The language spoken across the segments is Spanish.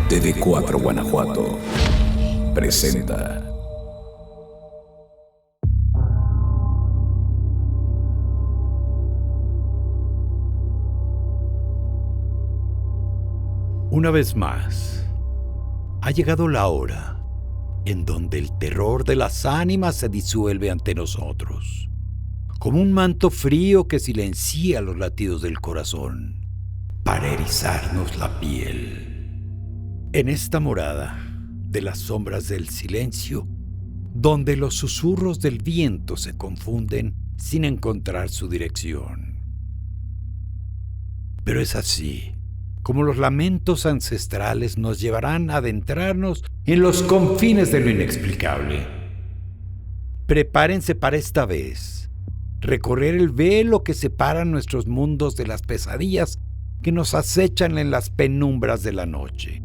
TV4 Guanajuato presenta. Una vez más, ha llegado la hora en donde el terror de las ánimas se disuelve ante nosotros, como un manto frío que silencia los latidos del corazón, para erizarnos la piel. En esta morada de las sombras del silencio, donde los susurros del viento se confunden sin encontrar su dirección. Pero es así como los lamentos ancestrales nos llevarán a adentrarnos en los confines de lo inexplicable. Prepárense para esta vez recorrer el velo que separa nuestros mundos de las pesadillas que nos acechan en las penumbras de la noche,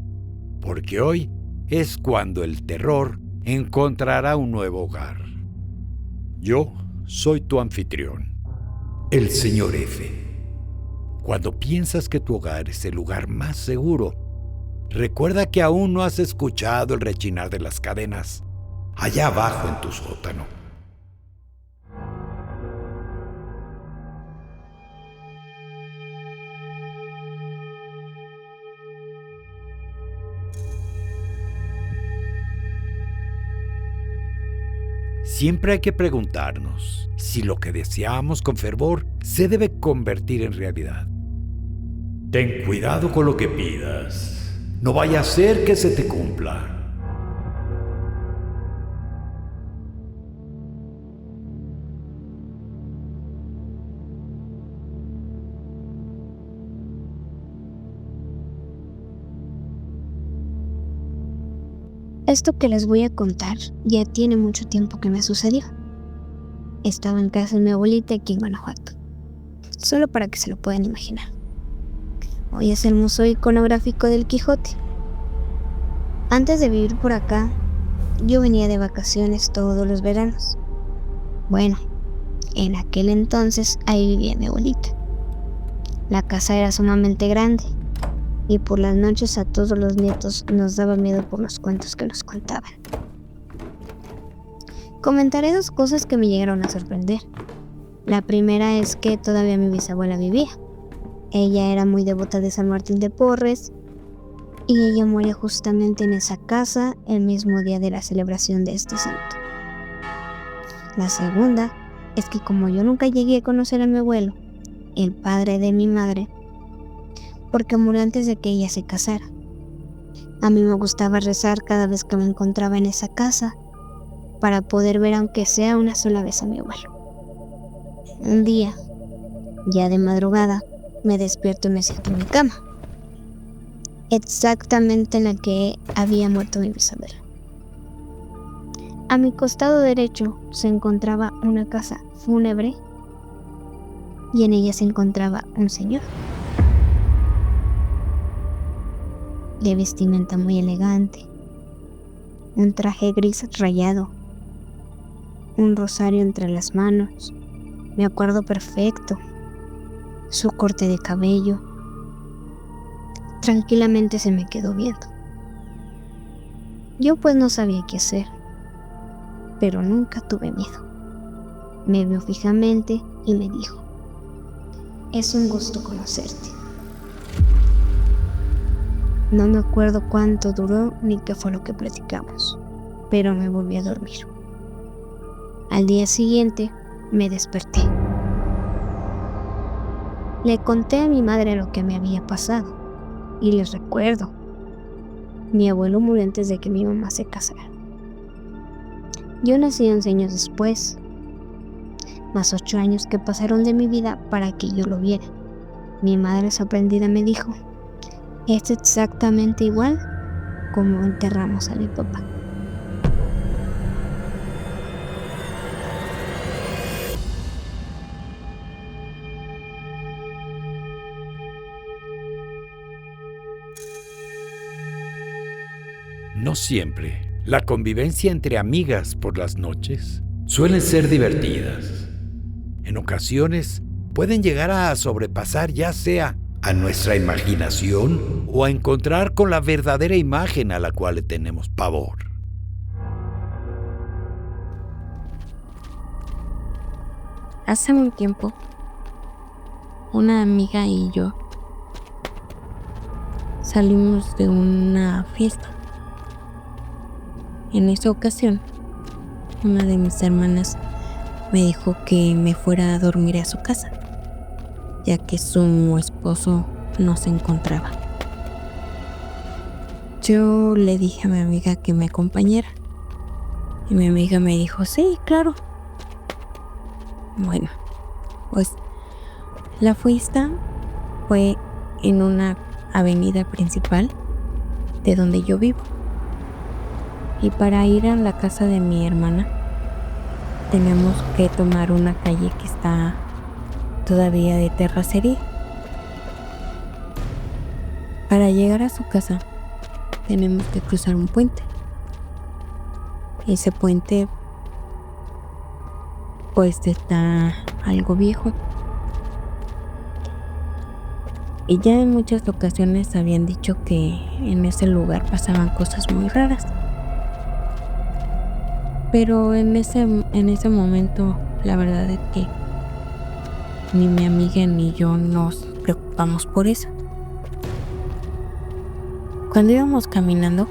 porque hoy es cuando el terror encontrará un nuevo hogar. Yo soy tu anfitrión, el Señor F. Cuando piensas que tu hogar es el lugar más seguro, recuerda que aún no has escuchado el rechinar de las cadenas allá abajo en tu sótano. Siempre hay que preguntarnos si lo que deseamos con fervor se debe convertir en realidad. Ten cuidado con lo que pidas. No vaya a ser que se te cumpla. Esto que les voy a contar ya tiene mucho tiempo que me sucedió. Estaba en casa de mi abuelita aquí en Guanajuato, solo para que se lo puedan imaginar. Hoy es el Museo Iconográfico del Quijote. Antes de vivir por acá, yo venía de vacaciones todos los veranos. Bueno, en aquel entonces ahí vivía mi abuelita. La casa era sumamente grande y por las noches a todos los nietos nos daba miedo por los cuentos que nos contaban. Comentaré dos cosas que me llegaron a sorprender. La primera es que todavía mi bisabuela vivía. Ella era muy devota de San Martín de Porres y ella muere justamente en esa casa el mismo día de la celebración de este santo. La segunda es que como yo nunca llegué a conocer a mi abuelo, el padre de mi madre, porque murió antes de que ella se casara. A mí me gustaba rezar cada vez que me encontraba en esa casa para poder ver aunque sea una sola vez a mi abuelo. Un día, ya de madrugada, me despierto y me siento en mi cama, exactamente en la que había muerto mi bisabuela. A mi costado derecho se encontraba una casa fúnebre y en ella se encontraba un señor de vestimenta muy elegante, un traje gris rayado, un rosario entre las manos. Me acuerdo perfecto, su corte de cabello. Tranquilamente se me quedó viendo. Yo pues no sabía qué hacer, pero nunca tuve miedo. Me vio fijamente y me dijo: "Es un gusto conocerte". No me acuerdo cuánto duró ni qué fue lo que platicamos, pero me volví a dormir. Al día siguiente me desperté. Le conté a mi madre lo que me había pasado y les recuerdo, mi abuelo murió antes de que mi mamá se casara. Yo nací 11 años después, más 8 años que pasaron de mi vida para que yo lo viera. Mi madre sorprendida me dijo: "Es exactamente igual como enterramos a mi papá". No siempre la convivencia entre amigas por las noches suelen ser divertidas. En ocasiones pueden llegar a sobrepasar ya sea a nuestra imaginación o a encontrar con la verdadera imagen a la cual le tenemos pavor. Hace un tiempo, una amiga y yo salimos de una fiesta. En esa ocasión, una de mis hermanas me dijo que me fuera a dormir a su casa, ya que su esposo no se encontraba. Yo le dije a mi amiga que me acompañara y mi amiga me dijo, sí, claro. Bueno, pues la fiesta fue en una avenida principal de donde yo vivo. Y para ir a la casa de mi hermana tenemos que tomar una calle que está todavía de terracería. Para llegar a su casa tenemos que cruzar un puente. Ese puente pues está algo viejo. Y ya en muchas ocasiones habían dicho que en ese lugar pasaban cosas muy raras. Pero en ese momento la verdad es que ni mi amiga ni yo nos preocupamos por eso. Cuando íbamos caminando,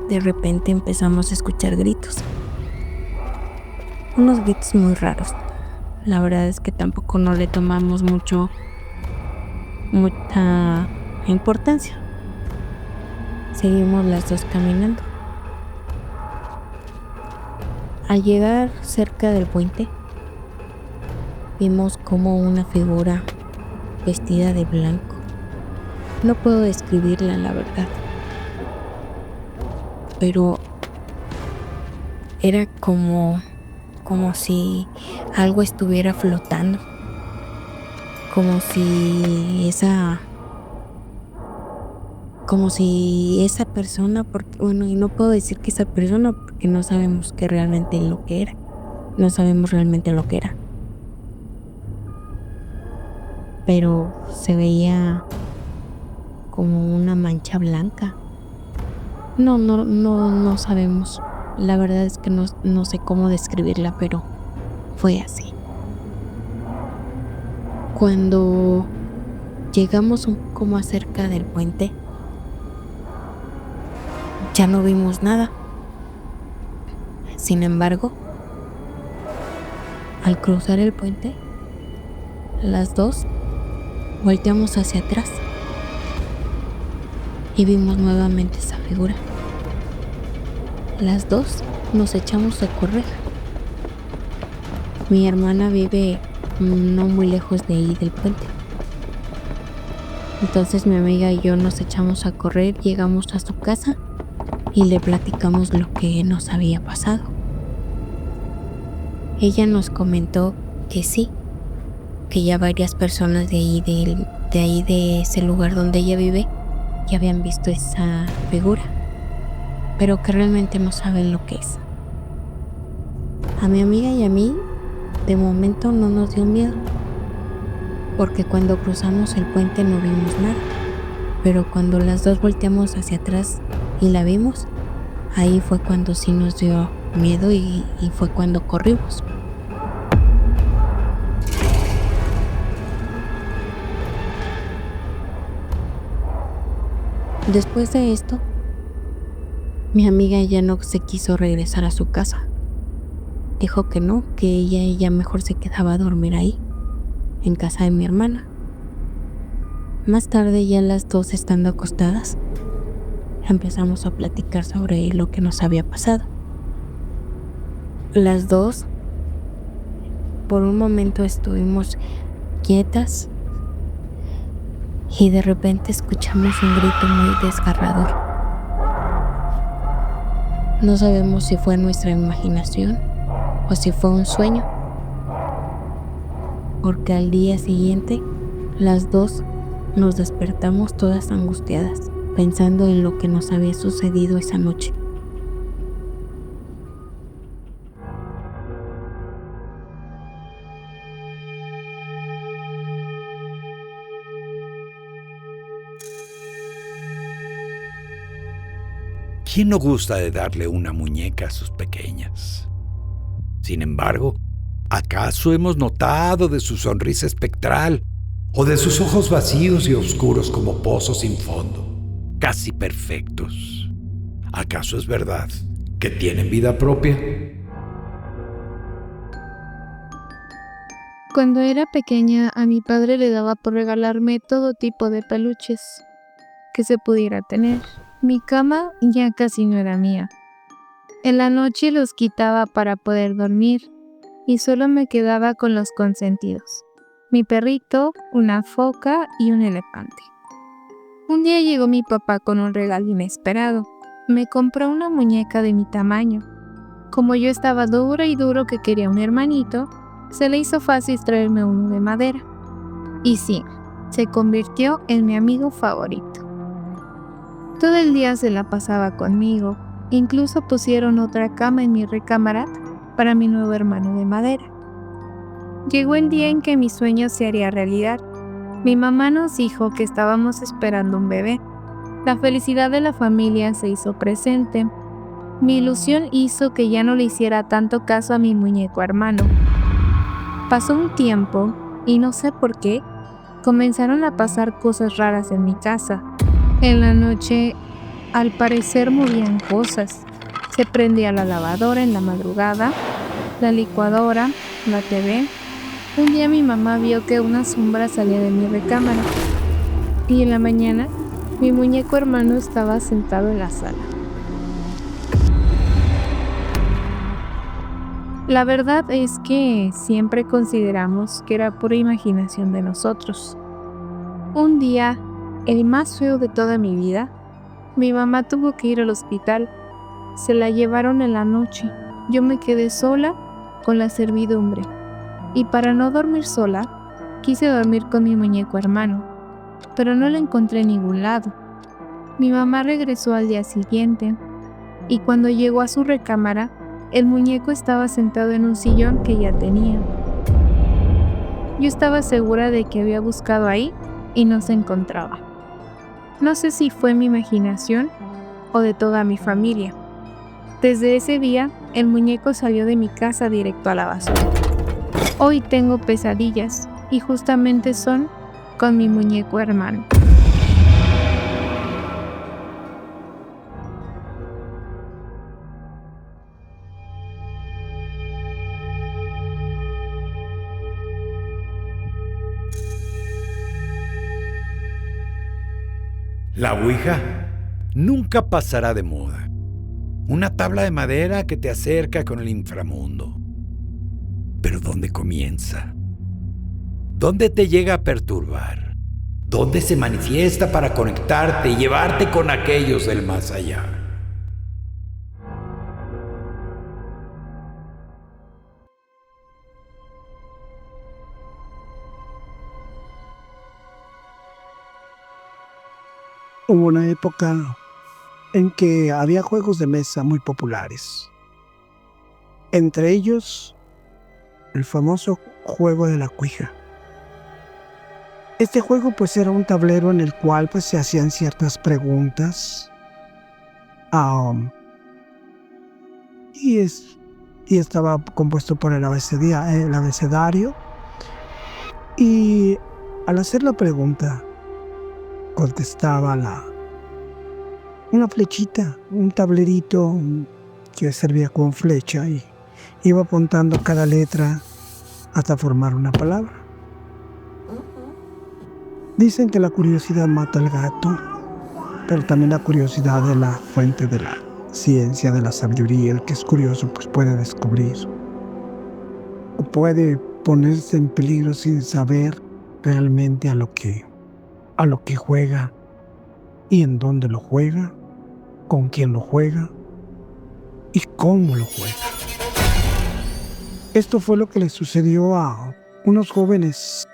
de repente empezamos a escuchar gritos. Unos gritos muy raros. La verdad es que tampoco no le tomamos mucha importancia. Seguimos las dos caminando. Al llegar cerca del puente, vimos como una figura vestida de blanco. No puedo describirla, la verdad. Pero era como si algo estuviera flotando. Como si esa persona, y no puedo decir que esa persona porque no sabemos realmente lo que era. No sabemos realmente lo que era. Pero se veía como una mancha blanca. No sabemos. La verdad es que no sé cómo describirla, pero fue así. Cuando llegamos un poco más cerca del puente, ya no vimos nada. Sin embargo, al cruzar el puente, las dos volteamos hacia atrás y vimos nuevamente esa figura. Las dos nos echamos a correr. Mi hermana vive no muy lejos de ahí del puente. Entonces mi amiga y yo nos echamos a correr, llegamos a su casa y le platicamos lo que nos había pasado. Ella nos comentó que sí, que ya varias personas de ahí de ese lugar donde ella vive ya habían visto esa figura, pero que realmente no saben lo que es. A mi amiga y a mí de momento no nos dio miedo, porque cuando cruzamos el puente no vimos nada, pero cuando las dos volteamos hacia atrás y la vimos, ahí fue cuando sí nos dio miedo y fue cuando corrimos. Después de esto, mi amiga ya no se quiso regresar a su casa. Dijo que no, que ella mejor se quedaba a dormir ahí, en casa de mi hermana. Más tarde, ya las dos estando acostadas, empezamos a platicar sobre lo que nos había pasado. Las dos, por un momento estuvimos quietas y de repente escuchamos un grito muy desgarrador. No sabemos si fue nuestra imaginación o si fue un sueño, porque al día siguiente las dos nos despertamos todas angustiadas, pensando en lo que nos había sucedido esa noche. ¿Quién no gusta de darle una muñeca a sus pequeñas? Sin embargo, ¿acaso hemos notado de su sonrisa espectral o de sus ojos vacíos y oscuros como pozos sin fondo, casi perfectos? ¿Acaso es verdad que tienen vida propia? Cuando era pequeña, a mi padre le daba por regalarme todo tipo de peluches que se pudiera tener. Mi cama ya casi no era mía. En la noche los quitaba para poder dormir y solo me quedaba con los consentidos: mi perrito, una foca y un elefante. Un día llegó mi papá con un regalo inesperado. Me compró una muñeca de mi tamaño. Como yo estaba duro y duro que quería un hermanito, se le hizo fácil traerme uno de madera. Y sí, se convirtió en mi amigo favorito. Todo el día se la pasaba conmigo. Incluso pusieron otra cama en mi recámara para mi nuevo hermano de madera. Llegó el día en que mi sueño se haría realidad. Mi mamá nos dijo que estábamos esperando un bebé. La felicidad de la familia se hizo presente. Mi ilusión hizo que ya no le hiciera tanto caso a mi muñeco hermano. Pasó un tiempo y no sé por qué, comenzaron a pasar cosas raras en mi casa. En la noche, al parecer movían cosas. Se prendía la lavadora en la madrugada, la licuadora, la TV. Un día mi mamá vio que una sombra salía de mi recámara y en la mañana mi muñeco hermano estaba sentado en la sala. La verdad es que siempre consideramos que era pura imaginación de nosotros. Un día, el más feo de toda mi vida, mi mamá tuvo que ir al hospital. Se la llevaron en la noche. Yo me quedé sola con la servidumbre. Y para no dormir sola, quise dormir con mi muñeco hermano, pero no lo encontré en ningún lado. Mi mamá regresó al día siguiente y cuando llegó a su recámara, el muñeco estaba sentado en un sillón que ya tenía. Yo estaba segura de que había buscado ahí y no se encontraba. No sé si fue mi imaginación o de toda mi familia. Desde ese día, el muñeco salió de mi casa directo a la basura. Hoy tengo pesadillas y justamente son con mi muñeco hermano. La Ouija nunca pasará de moda. Una tabla de madera que te acerca con el inframundo. Pero ¿dónde comienza? ¿Dónde te llega a perturbar? ¿Dónde se manifiesta para conectarte y llevarte con aquellos del más allá? Hubo una época en que había juegos de mesa muy populares. Entre ellos, el famoso juego de la Ouija. Este juego pues era un tablero en el cual pues se hacían ciertas preguntas. Y estaba compuesto por el abecedario. Y al hacer la pregunta, contestaba una flechita, un tablerito que servía como flecha y iba apuntando cada letra hasta formar una palabra. Dicen que la curiosidad mata al gato, pero también la curiosidad es la fuente de la ciencia, de la sabiduría. El que es curioso pues puede descubrir o puede ponerse en peligro sin saber realmente a lo que juega y en dónde lo juega, con quién lo juega y cómo lo juega. Esto fue lo que le sucedió a unos jóvenes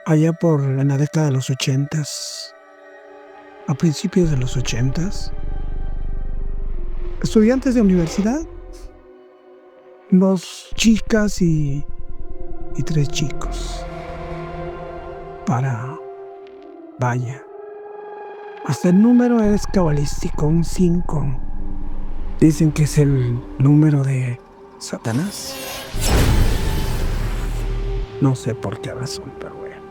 allá en la década de los 80s, a principios de los 80s, estudiantes de universidad, 2 chicas y 3 chicos. Vaya, hasta el número es cabalístico, un 5. Dicen que es el número de Satanás. No sé por qué razón, pero bueno.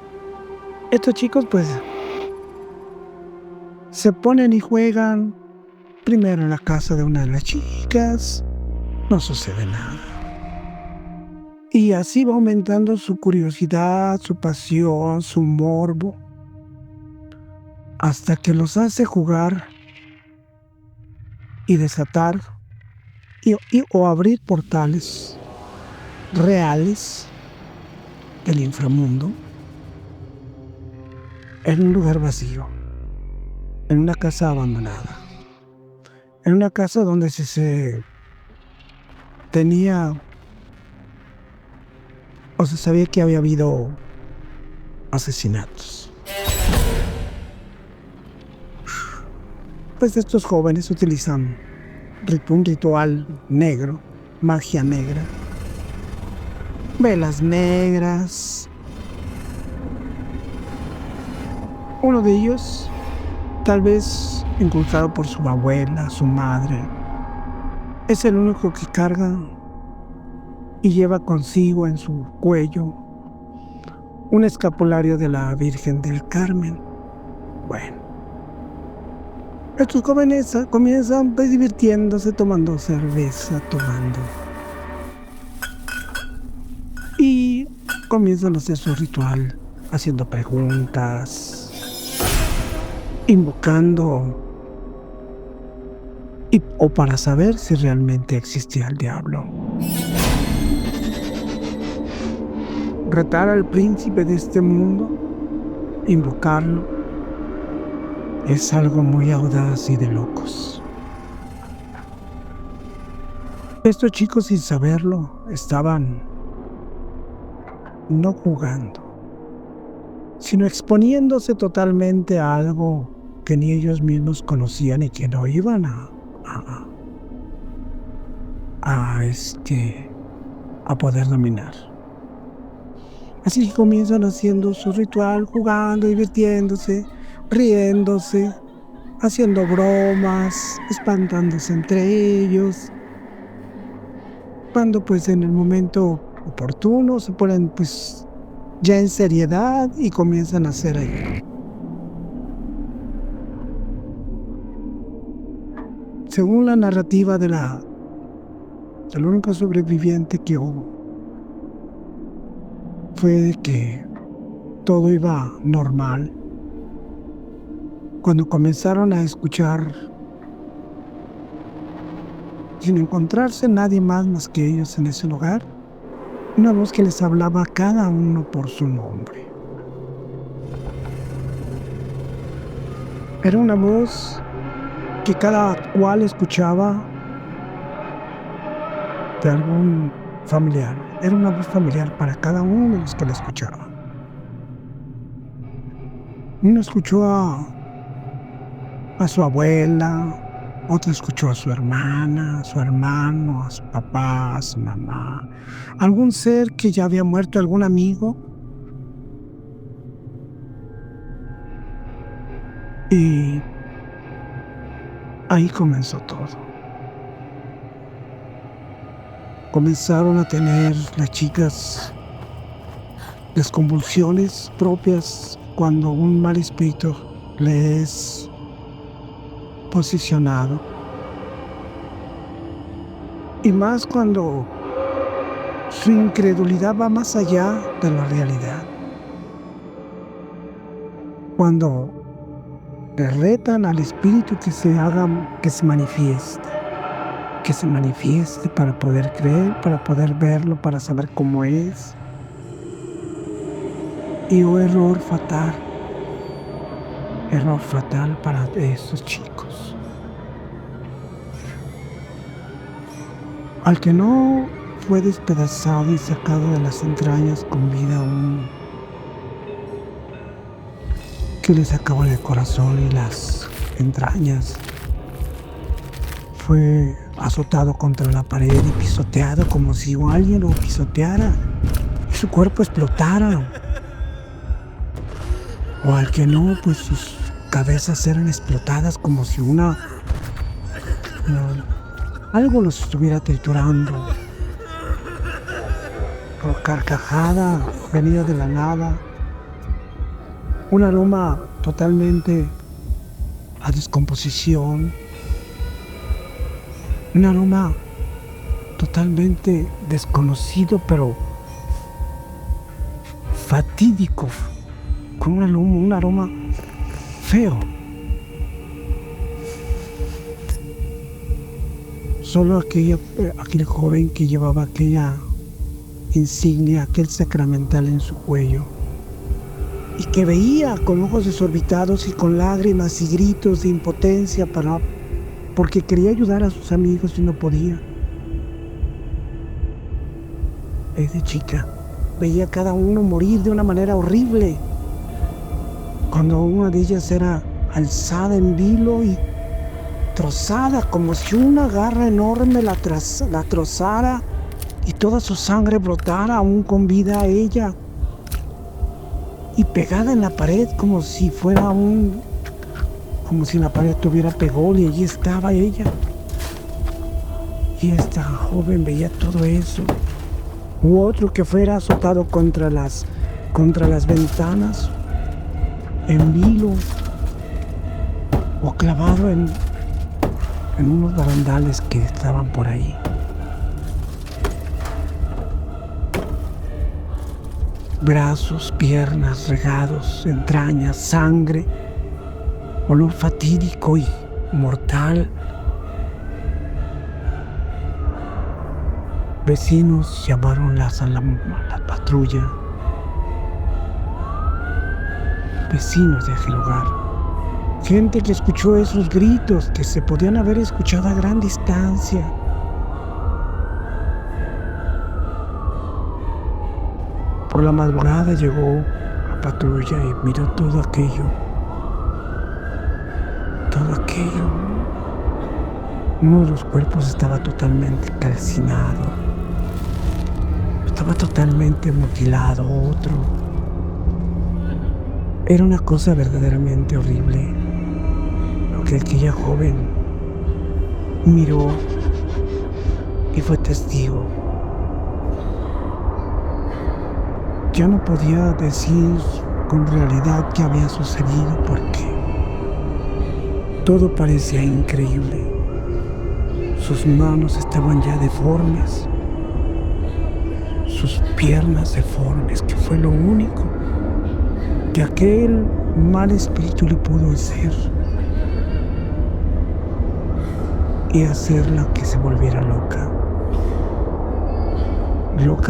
Estos chicos pues se ponen y juegan primero en la casa de una de las chicas. No sucede nada. Y así va aumentando su curiosidad, su pasión, su morbo, hasta que los hace jugar y desatar o abrir portales reales del inframundo en un lugar vacío, en una casa abandonada, en una casa donde se tenía o se sabía que había habido asesinatos. Pues estos jóvenes utilizan un ritual negro, magia negra, velas negras. Uno de ellos, tal vez inculcado por su abuela, su madre, es el único que carga y lleva consigo en su cuello un escapulario de la Virgen del Carmen. Bueno, estos jóvenes comienzan pues divirtiéndose, tomando cerveza, y comienzan a hacer su ritual, haciendo preguntas, invocando, o para saber si realmente existía el diablo. Retar al príncipe de este mundo, invocarlo, es algo muy audaz y de locos. Estos chicos, sin saberlo, estaban no jugando, sino exponiéndose totalmente a algo que ni ellos mismos conocían y que no iban a poder dominar. Así que comienzan haciendo su ritual, jugando, divirtiéndose, riéndose, haciendo bromas, espantándose entre ellos. Cuando pues en el momento oportuno se ponen pues ya en seriedad y comienzan a hacer ahí. Según la narrativa del único sobreviviente que hubo, fue de que todo iba normal cuando comenzaron a escuchar, sin encontrarse nadie más que ellos en ese lugar, una voz que les hablaba a cada uno por su nombre. Era una voz que cada cual escuchaba de algún familiar. Era una voz familiar para cada uno de los que la escuchaban. Uno escuchó a su abuela, otro escuchó a su hermana, a su hermano, a su papá, a su mamá, algún ser que ya había muerto, algún amigo. Y ahí comenzó todo. Comenzaron a tener las chicas las convulsiones propias cuando un mal espíritu le es posicionado. Y más cuando su incredulidad va más allá de la realidad. Cuando le retan al espíritu que se manifieste para poder creer, para poder verlo, para saber cómo es. Y un error fatal para esos chicos. Al que no fue despedazado y sacado de las entrañas con vida aún, que le sacaban el corazón y las entrañas, fue azotado contra la pared y pisoteado como si alguien lo pisoteara y su cuerpo explotara. O al que no, pues sus cabezas eran explotadas como si algo los estuviera triturando. Por carcajada venida de la nada, un aroma totalmente a descomposición, un aroma totalmente desconocido pero fatídico, con un aroma feo. Solo aquel joven que llevaba aquella insignia, aquel sacramental en su cuello, y que veía con ojos desorbitados y con lágrimas y gritos de impotencia porque quería ayudar a sus amigos y no podía. Desde chica veía a cada uno morir de una manera horrible, cuando una de ellas era alzada en vilo y trozada, como si una garra enorme la trozara y toda su sangre brotara aún con vida a ella, y pegada en la pared como si la pared tuviera pegol, y allí estaba ella. Y esta joven veía todo eso. U otro que fuera azotado contra las ventanas en vilo, o clavado en unos barandales que estaban por ahí. Brazos, piernas regados, entrañas, sangre, olor fatídico y mortal. Vecinos llamaron a la patrulla. Vecinos de aquel lugar. Gente que escuchó esos gritos que se podían haber escuchado a gran distancia. Por la madrugada llegó la patrulla y miró todo aquello. Uno de los cuerpos estaba totalmente calcinado. Estaba totalmente mutilado. Otro. Era una cosa verdaderamente horrible. Lo que aquella joven miró y fue testigo. Ya no podía decir con realidad qué había sucedido porque todo parecía increíble. Sus manos estaban ya deformes, sus piernas deformes, que fue lo único que aquel mal espíritu le pudo hacer, y hacerla que se volviera loca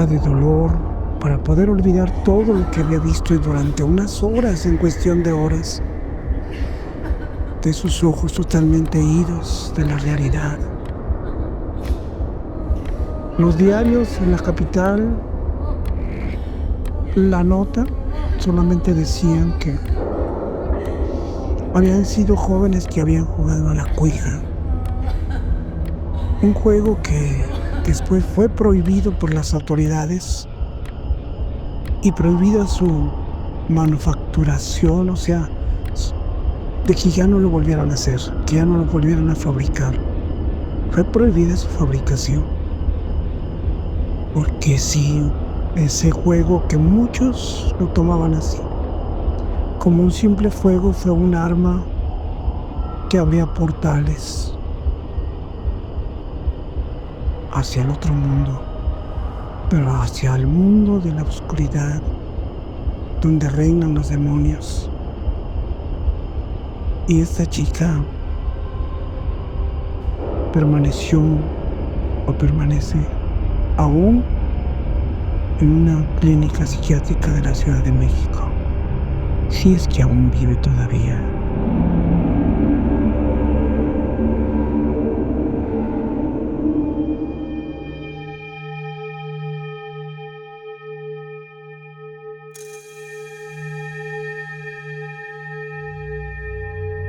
de dolor, para poder olvidar todo lo que había visto, y durante unas horas, en cuestión de horas, de sus ojos totalmente idos de la realidad. Los diarios en la capital, la nota, solamente decían que habían sido jóvenes que habían jugado a la cuija, un juego que después fue prohibido por las autoridades y prohibida su manufacturación, o sea, de que ya no lo volvieran a hacer, que ya no lo volvieran a fabricar. Fue prohibida su fabricación, porque sí, ese juego que muchos lo tomaban así, como un simple juego, fue un arma que abría portales hacia el otro mundo, pero hacia el mundo de la oscuridad, donde reinan los demonios. Y esta chica permaneció o permanece aún en una clínica psiquiátrica de la Ciudad de México, si es que aún vive todavía.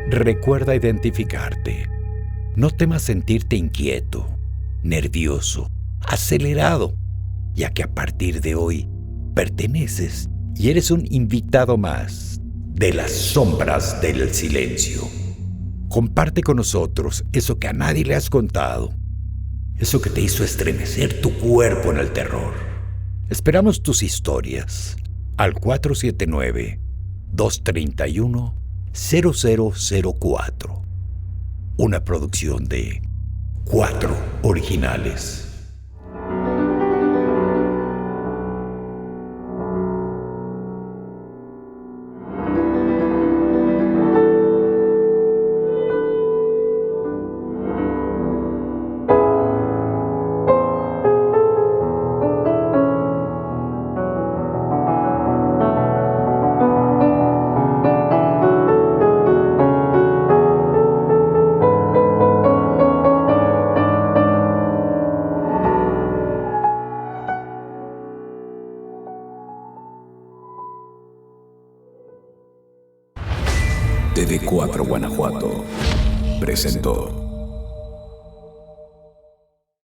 Recuerda identificarte. No temas sentirte inquieto, nervioso, acelerado, ya que a partir de hoy perteneces y eres un invitado más de las sombras del silencio. Comparte con nosotros eso que a nadie le has contado. Eso que te hizo estremecer tu cuerpo en el terror. Esperamos tus historias al 479-231-0004. Una producción de 4 Originales. TV4 Guanajuato presentó